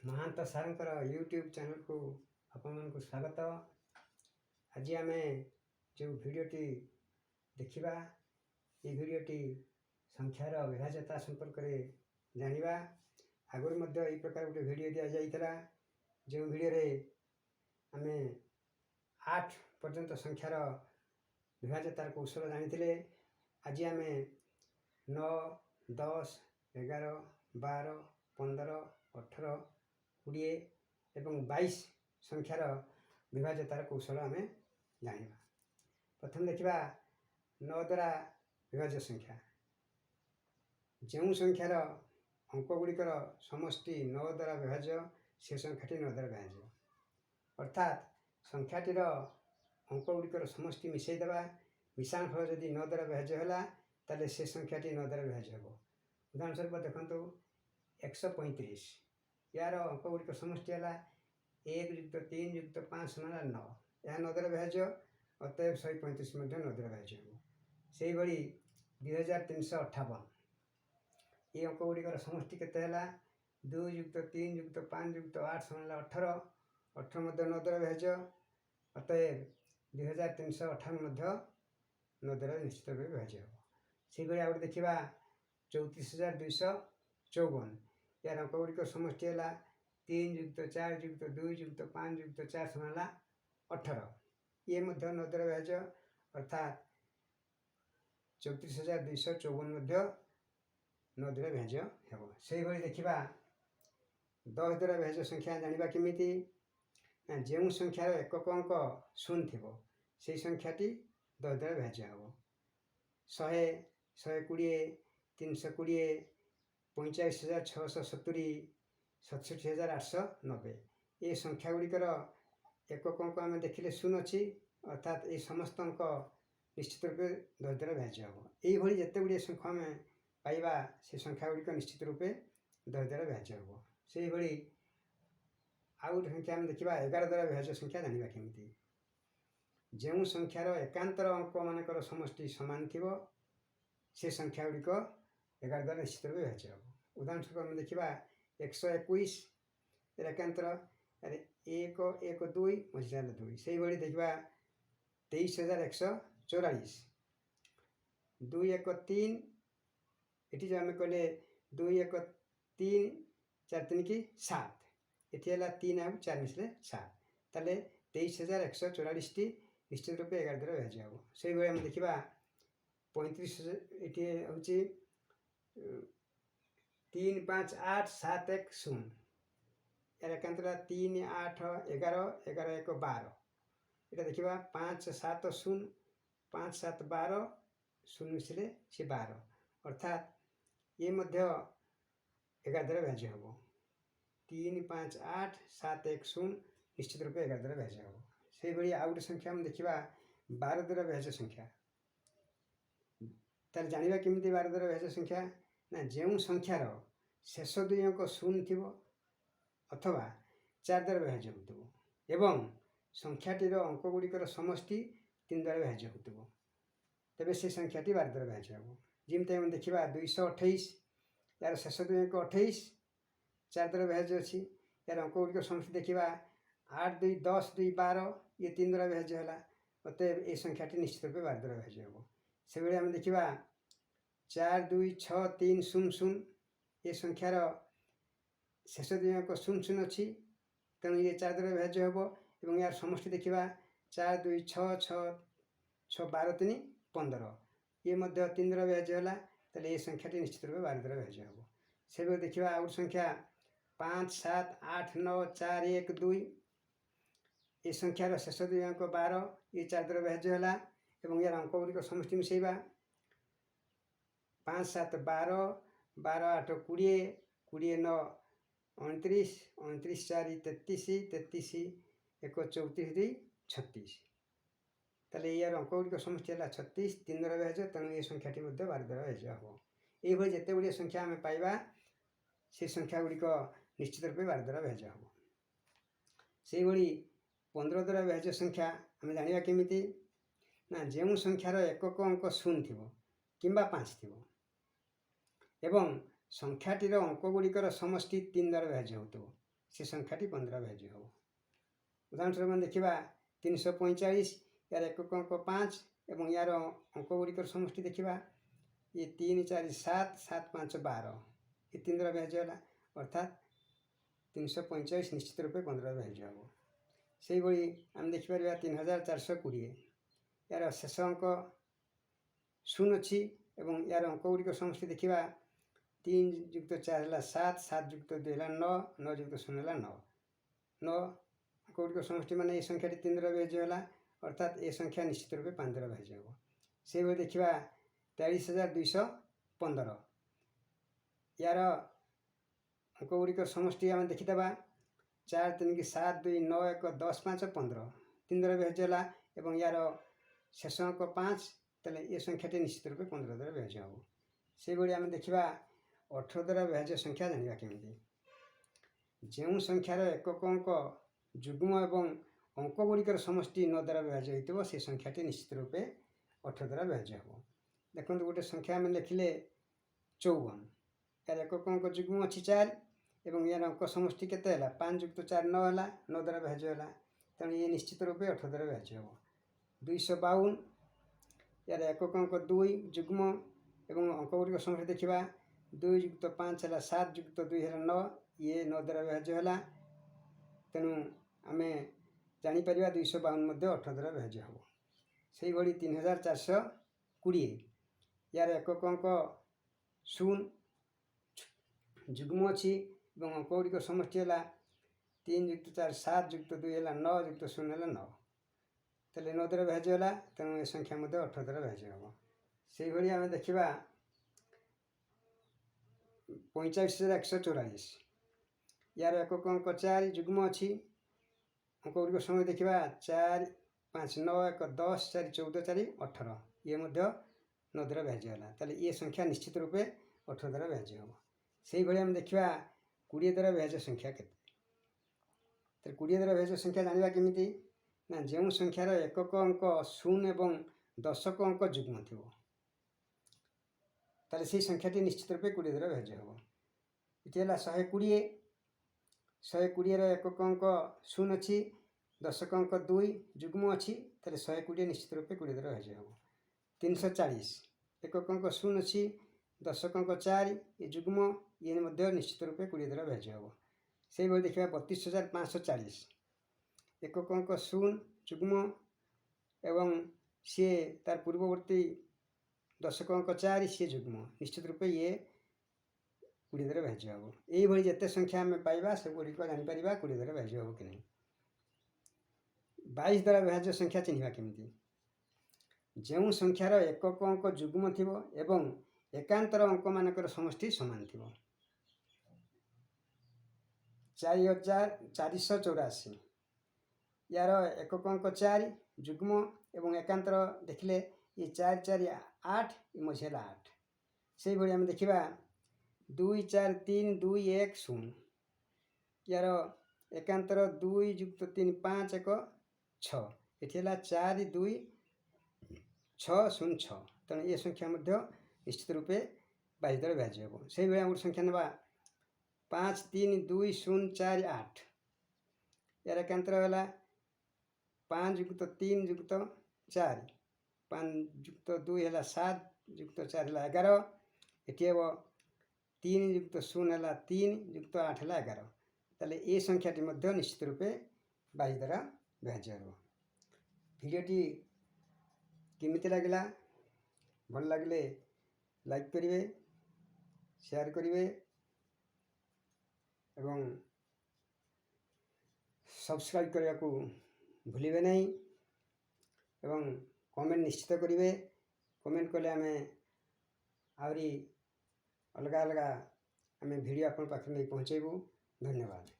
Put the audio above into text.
महांत सारंकर YouTube channel को आपण को स्वागत। आज आम जो भिडटी देखा ये भिडटी संख्यार विभाज्यता संपर्क में जाना। आगुरी यही प्रकार गोटे भिड दि जाता जो भिडियो आम 8 पर्यंत संख्यार विभाज्यतार कौशल जानी। आज आम 9, 10, 11, 12, 15, 18, 20 एवं 22 संख्यार विभाज्यतार कौशल आम जाना। प्रथम देखा 9 द्वारा विभाज्य संख्या। जो संख्यार अंकगुड़िकर समष्टि 9 द्वारा विभाज्य से संख्याटी 9 द्वारा विभाज्य, अर्थात संख्याटीर अंकगुड़िकर समष्टि मिसईदेवा। मिश्रण फल जदि 9 द्वारा विभाज्य है ताले से संख्याटी 9 द्वारा विभाज्य हो। उदाहरण स्वरूप देखो 135 यार अंकगुड़िक समष्टि है 1 + 3 + 5 = 9। यह 9 द्वारा विभाज्य, अतएव 135 9 द्वारा विभाज्य हो। से भाई 2358 ये अंकगुड़िकर समष्टि केते है 2 + 3 + 5 + 8 = 18। 18 9 द्वारा विभाज्य, अतएव 2358 9 द्वारा निश्चित रूप विभाज्य हो। से भाई आउट देखा 34254 यार अंकगुड़िक समष्टि है 3 + 4 + 2 + 5 + 4 = 18। ये 9 द्वारा विभाज्य, अर्थात 34254 9 द्वारा विभाज्य हो। से भाई देखा 10 द्वारा विभाज्य संख्या जाना केमी। जो संख्यार एकक अंक 0 थी से संख्याटी 10 द्वारा विभाज्य हो। 100, 120, 320, 45,670, 67,890 ये संख्या गुड़िकर एकक अंक आम देखिले 0 अच्छी, अर्थात ये समस्त अंक निश्चित रूप 10 द्वारा विभाज्य हो। यही जिते गुड़े संख्या आम पाइबा से संख्या गुड़िक निश्चित रूप 10 द्वारा विभाज्य हो। से भाई आउ गोटे संख्या आम देखा 11 द्वारा विभाज्य संख्या जाना केमी। जो संख्यार एकांतर अंक मानकर समष्टि सामान थी से संख्या गुड़िक 11 द्वारा निश्चित रूप विभाज्य हो। उदाहरण स्वरूप आम देखा 121 एकांतर 1 1 2 मझिला 2। से भाई देखा 23,144 2 1 3 ये जो आम कहले 2 1 3 4 3 की 7 ये है 3 और 4 मिसले 7 ताले 23,144 निश्चित रूप 11 द्वारा विभाज्य हो। से भाई आम देखा 35 ये हूँ 3 5 8 7 1 0 यार एकांतर 3 8 11 11 1 12 ये देखा 5 7 0 5 7 12 0 मिसले से 12, अर्थात ये 11 द्वारा विभाज्य हो। 3 5 8 7 1 0 निश्चित रूप 11 द्वारा विभाज्य हो। से भाई आउ गोटे संख्या हम देखा 12 द्वारा विभाज्य संख्या। तार जाना केमी 12 द्वारा विभाज्य संख्या ना जो संख्यार शेष 2 अंक 0 थी अथवा 4 द्वारा विभाज्य हो एवं संख्याटीर अंकगुड़िकर समष्टि 3 द्वारा विभाज्य हो, तेरे से संख्याटी 12 द्वारा विभाज्य हो। जमी आम देखा 228 यार शेष 2 अंक 28 4 द्वारा विभाज्य अच्छी। यार अंकगुड़िक समष्टि देखा 8 2 10 2 12 ये 3 द्वारा विभाज्य है, अतएव ये संख्याटी निश्चित रूप 12 द्वारा विभाज्य हो। से भाई आम देखा 4 2 6 3 0 0 ये संख्यार शेष 2 अंक 0 0 अच्छी, तेणु ये 4 द्वारा विभाज्य हो। और यार समष्टि देखा 4 2 6 6 6 12 3 15 ये 3 द्वारा विभाज्य है, ताले ये संख्याटी निश्चित रूप 12 द्वारा विभाज्य हो। से भाई देखा आउट संख्या 5 7 8 9 4 1 2 ये संख्यार शेष 2 अंक 12 ये 4 द्वारा विभाज्य है। और यार अंकगुड़िक समष्टि मिसेबा 5 7 12 12 8 20 20 9 29 29 4 33 33 1 34 2 36 ताले यार अंकगुड़िक समष्टि है 36 3 द्वारा विभाज्य, तेणु ये संख्याटी 12 द्वारा विभाज्य हो। यही जिते गुड़े संख्या आम पाइबा से संख्या गुड़िक निश्चित रूप 12 द्वारा विभाज्य हो। से भाई 15 द्वारा विभाज्य संख्या आम जाना केमी ना जो संख्यार एकक अंक 0 थी कि 5 थी एवं संख्याटीर अंकगुड़िकर समष्टि 3 द्वारा विभाज्य हो से संख्याटी 15 विभाज्य हो। उदाहरण स्वरूप देखा 345 यार एकक अंक 5 और यार अंक गुड़िकर समष्टि देखा ये 3 4 7 7 5 12 ये 3 द्वारा विभाज्य है अर्थात 345 निश्चित रूपे 15 विभाज्य हम। से भाई आम देखिपर 3420 यार शेष अंक 0 अच्छी और यार अंक गुड़िक समष्टि देखा 3 + 4 है 7 7 + 2 है 9 9 + 0 है 9 9 अंक गुड़िक समष्टि मान ये संख्याटी 3 द्वारा विभाज्य है अर्थात ये संख्या निश्चित रूपे 5 द्वारा विभाज्य हम। से भाई देखा 43215 यार अंक गुड़िक समष्टि आम देखीदे 4 3 की 7 2 9 1 10 5 15 3 द्वारा विभाज्य है और यार शेष अंक 5 तेल ये संख्याटी निश्चित रूपे 15 द्वारा विभाज्य हम। से भाई आम देखा 18 द्वारा विभाज्य संख्या जाना केमी जो संख्यार एकक अंक जुग्म और अंक गुड़िकर समष्टि 9 द्वारा विभाज्य हो से संख्याटी निश्चित रूपे 18 द्वारा विभाज्य हम। देखो गोटे संख्या आम लिखिले 54 यार एकक अंक जुग्म अच्छी 4 और यार अंक समष्टि केते 5 + 4 9 है 9 द्वारा विभाज्य है तेणु ये निश्चित रूपे 18 द्वारा विभाज्य हम। 252 यार एकक अंक 2 जुग्म और अंक गुड़िक समष्टि देखा 2 + 5 है 7 + 2 है 9 ये 9 द्वारा विभाज्य है तेणु आम जापर 252 18 द्वारा विभाज्य हम। से भाई 3420 यार एकक अंक 0 जुग्म अच्छी और अंक गुड़िक समष्टि है 3 + 4 7 + 2 है 9 + 0 है 9 तेल 9 द्वारा विभाज्य है तेणु ये संख्या 18 द्वारा विभाज्य हम। से भाई आम देखा 45144 यार एकक अंक 4 जुग्म अच्छी अंक गुड़िक समय देखा 4 5 9 1 10 4 14 4 18 ये 9 द्वारा विभाज्य है तेल ये संख्या निश्चित रूपे 18 द्वारा विभाज्य हम। से भाई आम देखा 20 द्वारा विभाज्य संख्या के 20 द्वारा विभाज्य संख्या जाना केमी ना जो संख्यार एकक अंक 0 और दशक अंक जुग्म थी ताले से संख्याटी निश्चित रूपे 20 द्वारा विभाज्य हम। ये 120 120 एकक अंक 0 अच्छी दशक अंक 2 जुग्म अच्छी तेल 120 निश्चित रूपे 20 द्वारा विभाज्य हम। 340 एकक अंक 0 अच्छी दशक अंक 4 ये जुग्म ये निश्चित रूपे 20 द्वारा विभाज्य हम। से भाई देखा 32540 एकक अंक 0 जुग्म एवं सी तार पूर्ववर्ती दशक अंक 4 सी जुग्म निश्चित रूपे ये 20 द्वारा विभाज्य हम। यही जिते संख्या आम पाइबा से गुड़िक जापर 20 द्वारा विभाज्य हम कि नहीं। 22 द्वारा विभाज्य संख्या चिन्हवा केमी जो संख्यार एकक अंक जुग्म थी एवं एकांतर अंक मानकर समष्टि सामान थी 4484 यार एकक अंक 4 जुग्म और एकांतर देखिले ये 4 4 8 मझे 8 से भाई आम देखा 2 4 3 2 1 0 यार एकांतर 2 + 3 5 1 6 ये 4 2 6 0 6 तेणु ये संख्या निश्चित रूपे 22 द्वारा विभाज्य हम। से भाई गोटे संख्या ना 5 3 2 0 4 8 यार एकांतर है 5 + 3 + 4 5 + 2 है 7 + 4 है 11 ये हम 3 + 0 है 3 + 8 है 11 तेल ये संख्याटी निश्चित रूपे 22 द्वारा विभाज्य हम। भिडियोटी केमिति लगिला भल लगे लाइक करेंगे शेयर करेंगे एवं सब्सक्राइब करने को भूलिए नहीं एवं कमेंट निश्चित करेंगे। कमेंट कले आम आहरी अलग अलग आम भिडियो आपन पाखे नहीं पहुँचेबू। धन्यवाद।